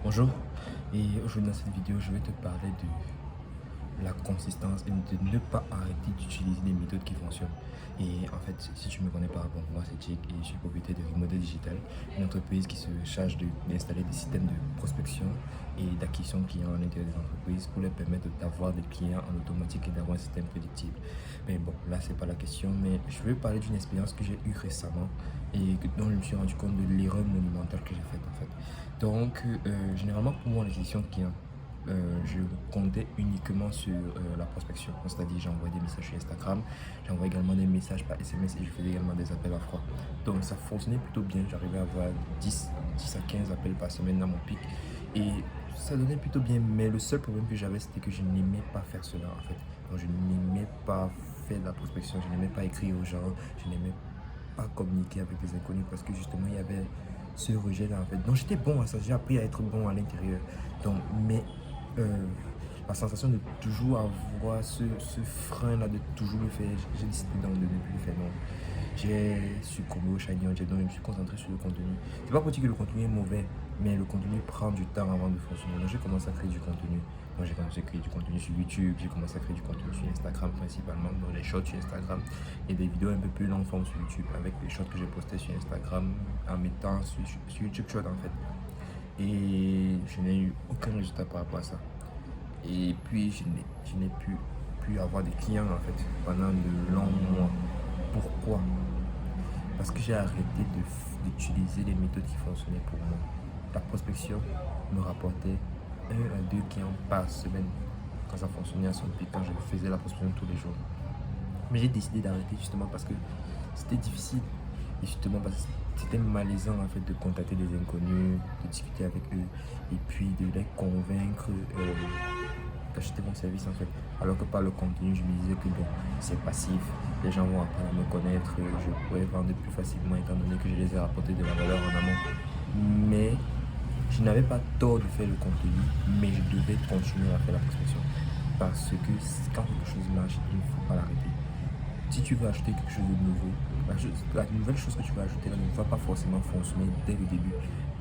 Bonjour, et aujourd'hui dans cette vidéo je vais te parler de la consistance et de ne pas arrêter d'utiliser des méthodes qui fonctionnent. Et en fait, si tu me connais pas, bon, moi c'est Jake et je suis propriétaire de Remodel Digital, une entreprise qui se charge d'installer des systèmes de prospection et d'acquisition de clients à l'intérieur des entreprises pour leur permettre d'avoir des clients en automatique et d'avoir un système prédictible. Mais bon, là c'est pas la question, mais je vais parler d'une expérience que j'ai eue récemment et dont je me suis rendu compte de l'erreur monumentale que j'ai faite en fait. Donc, généralement pour moi, l'acquisition de clients, je comptais uniquement sur la prospection. C'est-à-dire, j'envoie des messages sur Instagram, j'envoie également des messages par SMS et je faisais également des appels à froid. Donc, ça fonctionnait plutôt bien. J'arrivais à avoir 10 à 15 appels par semaine dans mon pic et ça donnait plutôt bien. Mais le seul problème que j'avais, c'était que je n'aimais pas faire cela en fait. Donc, je n'aimais pas faire de la prospection, je n'aimais pas écrire aux gens, je n'aimais pas communiquer avec des inconnus parce que justement, il y avait ce rejet là en fait. Donc, j'étais bon à ça, j'ai appris à être bon à l'intérieur. Donc, mais euh, la sensation de toujours avoir ce frein-là, de toujours le faire, j'ai décidé de ne plus le faire. Non. J'ai succombé au chagrin, donc je me suis concentré sur le contenu. C'est pas pour dire que le contenu est mauvais, mais le contenu prend du temps avant de fonctionner. Donc j'ai commencé à créer du contenu. Donc j'ai commencé à créer du contenu sur YouTube, j'ai commencé à créer du contenu sur Instagram principalement, donc les shorts sur Instagram et des vidéos un peu plus longues forme sur YouTube avec les shorts que j'ai postés sur Instagram en mettant sur YouTube Short en fait. Et je n'ai eu aucun résultat par rapport à ça. Et puis, je n'ai pu avoir des clients en fait pendant de longs mois. Pourquoi? Parce que j'ai arrêté d'utiliser les méthodes qui fonctionnaient pour moi. La prospection me rapportait un à deux clients par semaine quand ça fonctionnait à son pic, quand je faisais la prospection tous les jours. Mais j'ai décidé d'arrêter justement parce que c'était difficile. Et justement parce que c'était malaisant en fait de contacter des inconnus, de discuter avec eux et puis de les convaincre d'acheter mon service en fait. Alors que par le contenu, je me disais que bon, c'est passif, les gens vont apprendre à me connaître, je pourrais vendre plus facilement étant donné que je les ai rapporté de la valeur en amont. Mais je n'avais pas tort de faire le contenu, mais je devais continuer à faire la prospection. Parce que quand quelque chose marche, il ne faut pas l'arrêter. Si tu veux acheter quelque chose de nouveau, la nouvelle chose que tu vas ajouter là ne va pas forcément fonctionner dès le début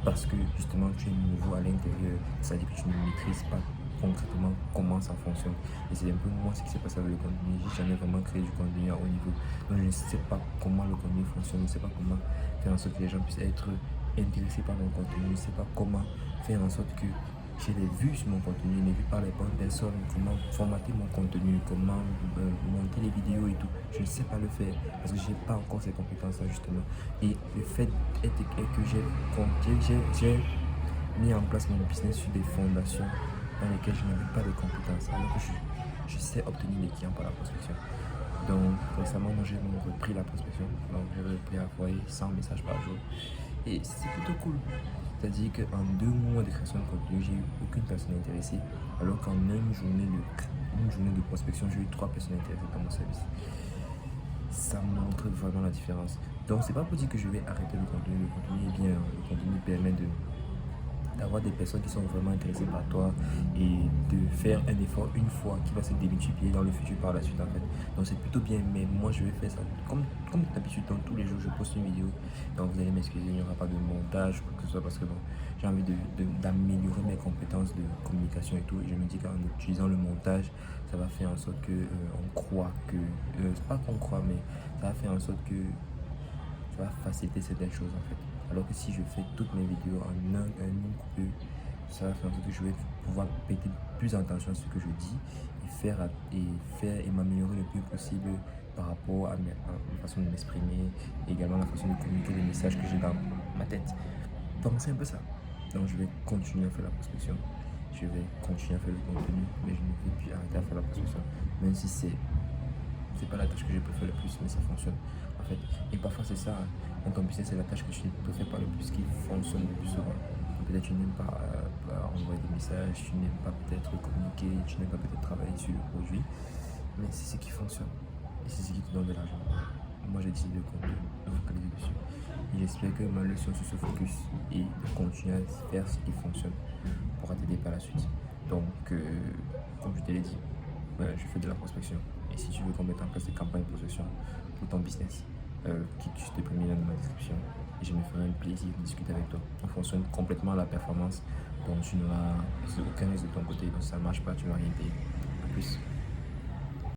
parce que justement tu es nouveau à l'intérieur, c'est-à-dire que tu ne maîtrises pas concrètement comment ça fonctionne. Et c'est un peu moi ce qui s'est passé avec le contenu. J'ai jamais vraiment créé du contenu à haut niveau. Donc je ne sais pas comment le contenu fonctionne, je ne sais pas comment faire en sorte que les gens puissent être intéressés par mon contenu, je ne sais pas comment faire en sorte que j'ai les vues sur mon contenu, les vues par les bonnes personnes, comment formater mon contenu, comment monter les vidéos et tout. Je ne sais pas le faire parce que je n'ai pas encore ces compétences-là justement. Et le fait est que j'ai mis en place mon business sur des fondations dans lesquelles je n'avais pas de compétences. Alors que je sais obtenir des clients par la prospection. Donc récemment, moi j'ai repris la prospection. Donc j'ai repris à envoyer 100 messages par jour. Et c'est plutôt cool. C'est-à-dire qu'en 2 mois de création de contenu, j'ai eu aucune personne intéressée. Alors qu'en une journée de prospection, j'ai eu 3 personnes intéressées par mon service. Ça montre vraiment la différence. Donc c'est pas pour dire que je vais arrêter le contenu. Le contenu est bien. Le contenu permet d'avoir des personnes qui sont vraiment intéressées par toi et de faire un effort une fois qui va se démultiplier dans le futur par la suite en fait. Donc c'est plutôt bien, mais moi je vais faire ça comme d'habitude. Donc tous les jours je poste une vidéo, donc vous allez m'excuser, il n'y aura pas de montage ou quoi que ce soit parce que bon, j'ai envie d'améliorer mes compétences de communication et tout, et je me dis qu'en utilisant le montage ça va faire en sorte que on croit que c'est pas qu'on croit, mais ça va faire en sorte que ça va faciliter certaines choses en fait. Alors que si je fais toutes mes vidéos en une coupure, ça va faire en sorte que je vais pouvoir prêter plus attention à ce que je dis et faire et m'améliorer le plus possible par rapport à ma façon de m'exprimer et également la façon de communiquer les messages que j'ai dans ma tête. Donc c'est un peu ça. Donc je vais continuer à faire la prospection, je vais continuer à faire le contenu, mais je ne vais plus arrêter à faire la prospection, même si c'est pas la tâche que je préfère le plus, mais ça fonctionne en fait. Et parfois c'est ça, hein. Dans ton business, c'est la tâche que tu préfères pas le plus, qui fonctionne le plus souvent. Peut-être tu n'aimes pas envoyer des messages, tu n'aimes pas peut-être communiquer, tu n'aimes pas peut-être travailler sur le produit, mais c'est ce qui fonctionne et c'est ce qui te donne de l'argent. Moi j'ai décidé de focaliser dessus. Et j'espère que ma leçon sur ce focus et de continuer à faire ce qui fonctionne pourra t'aider par la suite. Donc, comme je te l'ai dit, je fais de la prospection. Et si tu veux qu'on mette en place des campagnes de prospection pour ton business, clique juste le premier lien dans ma description et je me ferai un plaisir de discuter avec toi. On fonctionne complètement à la performance. donc tu n'auras aucun risque de ton côté. Donc si ça ne marche pas, tu n'auras rien payé.